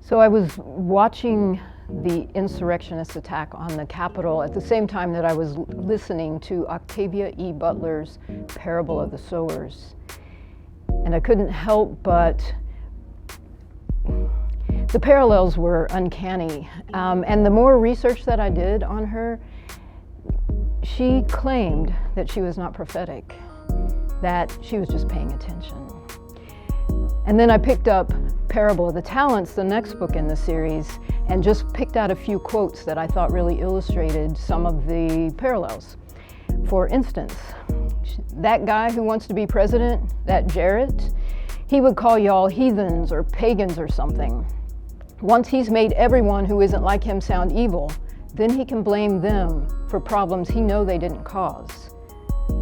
So I was watching the insurrectionist attack on the Capitol at the same time that I was listening to Octavia E. Butler's Parable of the Sowers. And I couldn't help but the parallels were uncanny. And the more research that I did on her, she claimed that she was not prophetic, that she was just paying attention. And then I picked up Parable of the Talents, the next book in the series, and just picked out a few quotes that I thought really illustrated some of the parallels. For instance, that guy who wants to be president, that Jarrett, he would call y'all heathens or pagans or something. Once he's made everyone who isn't like him sound evil, then he can blame them for problems he knows they didn't cause.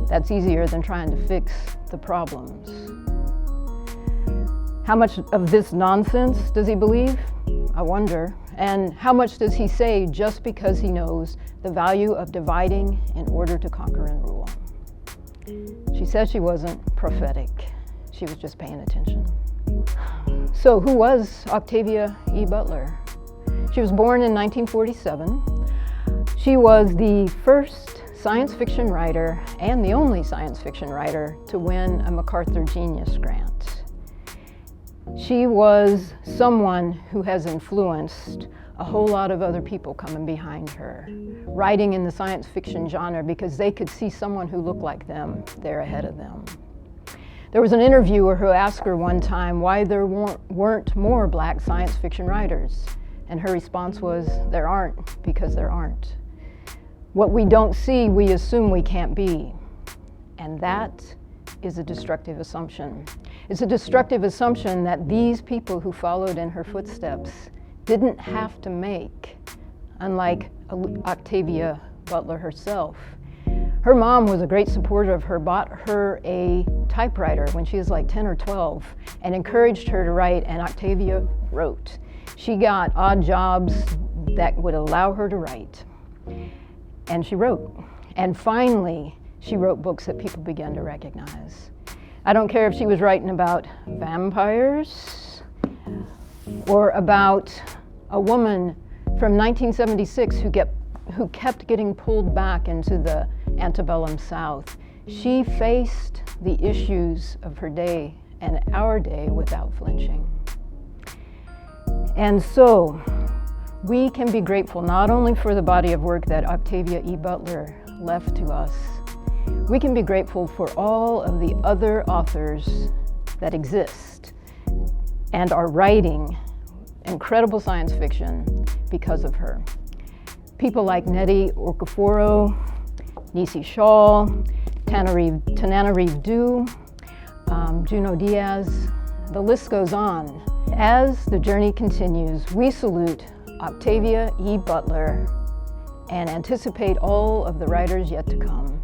That's easier than trying to fix the problems. How much of this nonsense does he believe? I wonder. And how much does he say just because he knows the value of dividing in order to conquer and rule? She said she wasn't prophetic. She was just paying attention. So who was Octavia E. Butler? She was born in 1947. She was the first science fiction writer and the only science fiction writer to win a MacArthur Genius Grant. She was someone who has influenced a whole lot of other people coming behind her, writing in the science fiction genre because they could see someone who looked like them there ahead of them. There was an interviewer who asked her one time why there weren't more black science fiction writers. And her response was, there aren't because there aren't. What we don't see, we assume we can't be. And that is a destructive assumption. It's a destructive assumption that these people who followed in her footsteps didn't have to make, unlike Octavia Butler herself. Her mom was a great supporter of her, bought her a typewriter when she was like 10 or 12 and encouraged her to write, and Octavia wrote. She got odd jobs that would allow her to write, and she wrote. And finally, she wrote books that people began to recognize. I don't care if she was writing about vampires or about a woman from 1976 who kept getting pulled back into the antebellum South. She faced the issues of her day and our day without flinching. And so, we can be grateful not only for the body of work that Octavia E. Butler left to us, we can be grateful for all of the other authors that exist and are writing incredible science fiction because of her. People like Nnedi Okorafor, Nisi Shaw, Tananarive Due, Junot Diaz, the list goes on. As the journey continues, we salute Octavia E. Butler and anticipate all of the writers yet to come.